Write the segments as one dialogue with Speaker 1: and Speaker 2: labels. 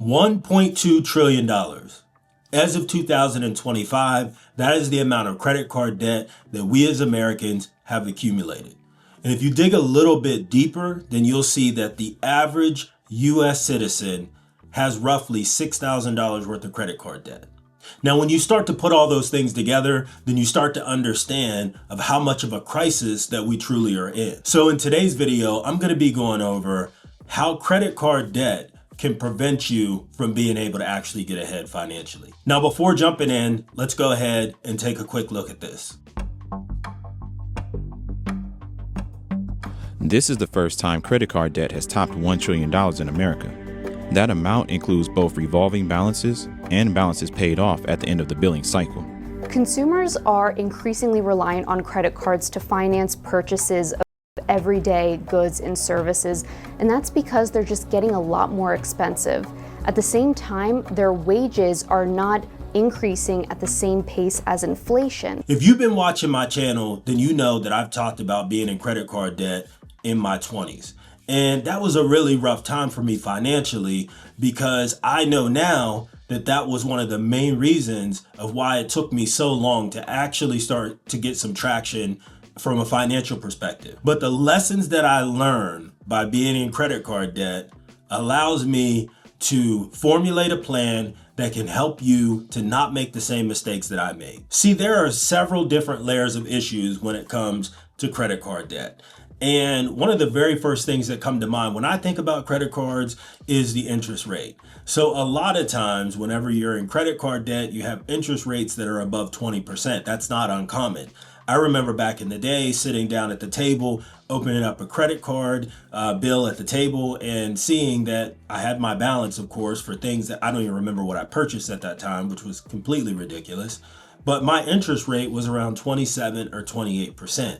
Speaker 1: $1.2 trillion. As of 2025, that is the amount of credit card debt that we as Americans have accumulated. And if you dig a little bit deeper, then you'll see that the average U.S. citizen has roughly $6,000 worth of credit card debt. Now, when you start to put all those things together, then you start to understand of how much of a crisis that we truly are in. So in today's video, I'm going to be going over how credit card debt can prevent you from being able to actually get ahead financially. Now, before jumping in, let's go ahead and take a quick look at this.
Speaker 2: This is the first time credit card debt has topped $1 trillion in America. That amount includes both revolving balances and balances paid off at the end of the billing cycle.
Speaker 3: Consumers are increasingly reliant on credit cards to finance purchases of everyday goods and services, and that's because they're just getting a lot more expensive. At the same time, their wages are not increasing at the same pace as inflation.
Speaker 1: If you've been watching my channel, then you know that I've talked about being in credit card debt in my 20s. And that was a really rough time for me financially, because I know now that that was one of the main reasons of why it took me so long to actually start to get some traction from a financial perspective. But the lessons that I learned by being in credit card debt allows me to formulate a plan that can help you to not make the same mistakes that I made. See, there are several different layers of issues when it comes to credit card debt. And one of the very first things that come to mind when I think about credit cards is the interest rate. So a lot of times whenever you're in credit card debt, you have interest rates that are above 20%. That's not uncommon. I remember back in the day sitting down at the table, opening up a credit card bill at the table and seeing that I had my balance, of course, for things that I don't even remember what I purchased at that time, which was completely ridiculous. But my interest rate was around 27 or 28%.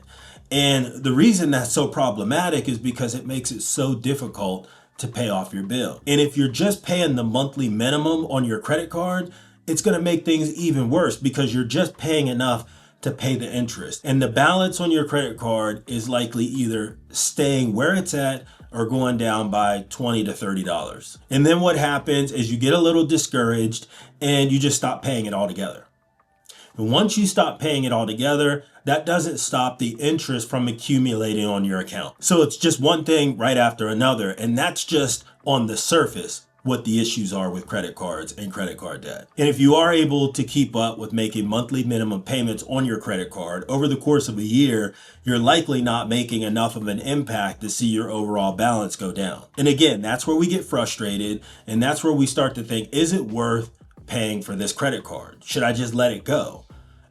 Speaker 1: And the reason that's so problematic is because it makes it so difficult to pay off your bill. And if you're just paying the monthly minimum on your credit card, it's going to make things even worse because you're just paying enough to pay the interest. And the balance on your credit card is likely either staying where it's at or going down by $20 to $30. And then what happens is you get a little discouraged and you just stop paying it altogether. And once you stop paying it altogether, that doesn't stop the interest from accumulating on your account. So it's just one thing right after another. And that's just on the surface what the issues are with credit cards and credit card debt. And if you are able to keep up with making monthly minimum payments on your credit card over the course of a year, you're likely not making enough of an impact to see your overall balance go down. And again, that's where we get frustrated. And that's where we start to think, is it worth paying for this credit card? Should I just let it go?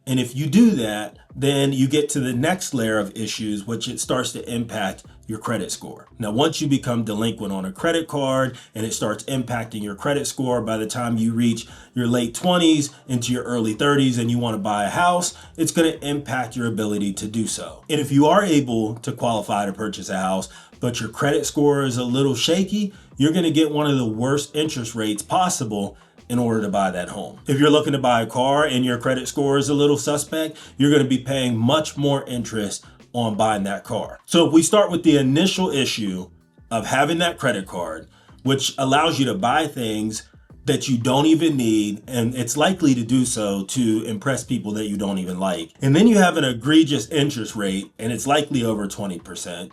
Speaker 1: And if you do that, then you get to the next layer of issues, which it starts to impact your credit score. Now, once you become delinquent on a credit card and it starts impacting your credit score, by the time you reach your late 20s into your early 30s and you want to buy a house, it's going to impact your ability to do so. And if you are able to qualify to purchase a house, but your credit score is a little shaky, you're going to get one of the worst interest rates possible in order to buy that home. If you're looking to buy a car and your credit score is a little suspect, you're going to be paying much more interest on buying that car. So if we start with the initial issue of having that credit card, which allows you to buy things that you don't even need, and it's likely to do so to impress people that you don't even like. And then you have an egregious interest rate, and it's likely over 20%.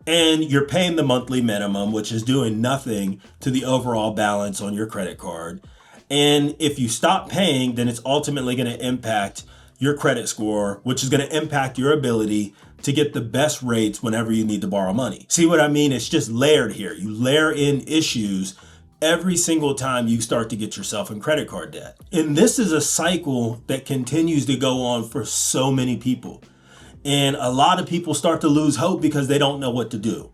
Speaker 1: And you're paying the monthly minimum, which is doing nothing to the overall balance on your credit card. And if you stop paying, then it's ultimately going to impact your credit score, which is going to impact your ability to get the best rates whenever you need to borrow money. See what I mean? It's just layered here. You layer in issues every single time you start to get yourself in credit card debt. And this is a cycle that continues to go on for so many people. And a lot of people start to lose hope because they don't know what to do.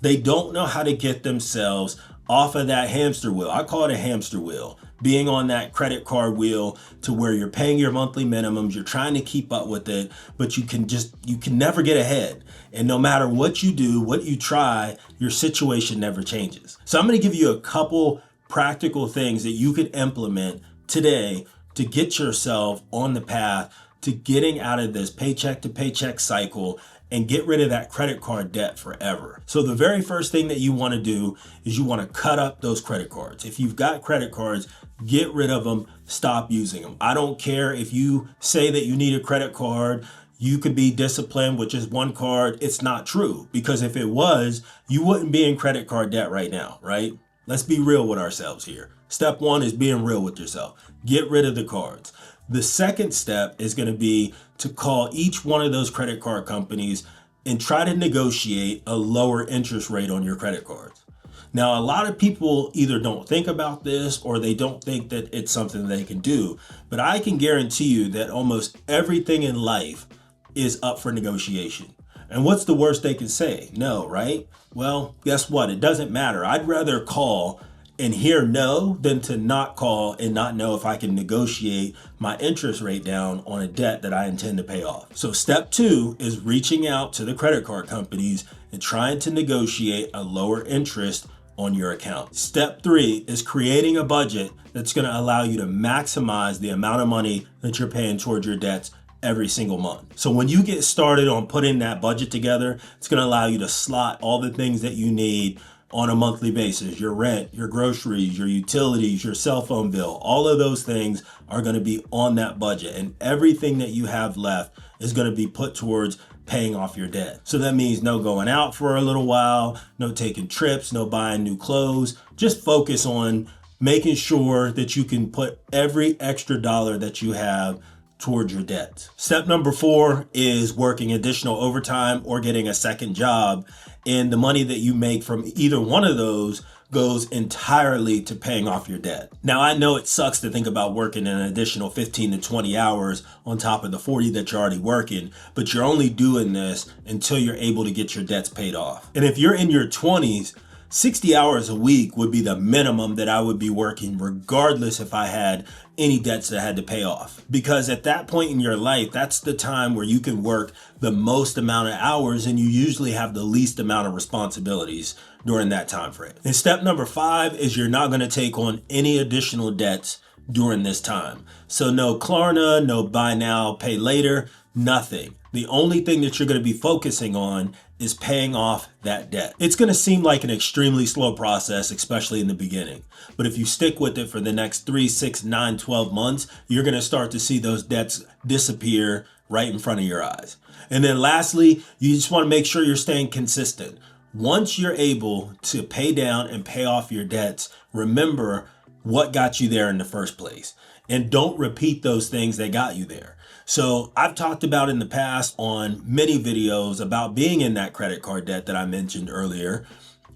Speaker 1: They don't know how to get themselves off of that hamster wheel. I call it a hamster wheel. Being on that credit card wheel to where you're paying your monthly minimums, you're trying to keep up with it, but you can never get ahead. And no matter what you do, what you try, your situation never changes. So I'm going to give you a couple practical things that you could implement today to get yourself on the path to getting out of this paycheck to paycheck cycle and get rid of that credit card debt forever. So the very first thing that you want to do is you want to cut up those credit cards. If you've got credit cards, get rid of them, stop using them. I don't care if you say that you need a credit card, you could be disciplined with just one card. It's not true, because if it was, you wouldn't be in credit card debt right now, right? Let's be real with ourselves here. Step one is being real with yourself. Get rid of the cards. The second step is going to be to call each one of those credit card companies and try to negotiate a lower interest rate on your credit cards. Now, a lot of people either don't think about this or they don't think that it's something they can do, but I can guarantee you that almost everything in life is up for negotiation. And what's the worst they can say? No, right? Well, guess what? It doesn't matter. I'd rather call and hear no than to not call and not know if I can negotiate my interest rate down on a debt that I intend to pay off. So step two is reaching out to the credit card companies and trying to negotiate a lower interest on your account. Step three is creating a budget that's going to allow you to maximize the amount of money that you're paying towards your debts every single month. So when you get started on putting that budget together, it's going to allow you to slot all the things that you need on a monthly basis. Your rent, your groceries, your utilities, your cell phone bill, all of those things are going to be on that budget, and everything that you have left is going to be put towards paying off your debt. So that means no going out for a little while, no taking trips, no buying new clothes. Just focus on making sure that you can put every extra dollar that you have towards your debt. Step number four is working additional overtime or getting a second job. And the money that you make from either one of those goes entirely to paying off your debt. Now, I know it sucks to think about working an additional 15 to 20 hours on top of the 40 that you're already working, but you're only doing this until you're able to get your debts paid off. And if you're in your 20s, 60 hours a week would be the minimum that I would be working, regardless if I had any debts that I had to pay off. Because at that point in your life, that's the time where you can work the most amount of hours, and you usually have the least amount of responsibilities during that time frame. And step number five is you're not going to take on any additional debts during this time. So no Klarna, no buy now, pay later, nothing. The only thing that you're going to be focusing on is paying off that debt. It's going to seem like an extremely slow process, especially in the beginning. But if you stick with it for the next 3, 6, 9, 12 months, you're going to start to see those debts disappear right in front of your eyes. And then lastly, you just want to make sure you're staying consistent. Once you're able to pay down and pay off your debts, remember what got you there in the first place. And don't repeat those things that got you there. So I've talked about in the past on many videos about being in that credit card debt that I mentioned earlier.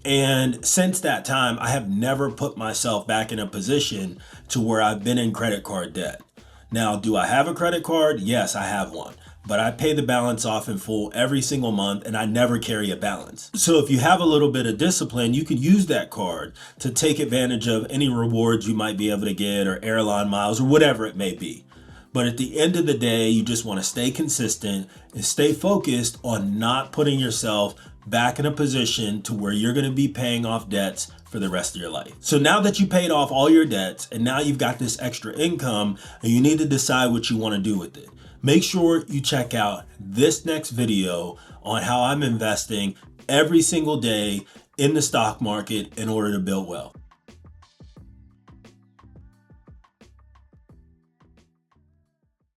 Speaker 1: And since that time, I have never put myself back in a position to where I've been in credit card debt. Now, do I have a credit card? Yes, I have one. But I pay the balance off in full every single month, and I never carry a balance. So if you have a little bit of discipline, you could use that card to take advantage of any rewards you might be able to get, or airline miles, or whatever it may be. But at the end of the day, you just want to stay consistent and stay focused on not putting yourself back in a position to where you're going to be paying off debts for the rest of your life. So now that you paid off all your debts and now you've got this extra income, and you need to decide what you want to do with it. Make sure you check out this next video on how I'm investing every single day in the stock market in order to build wealth.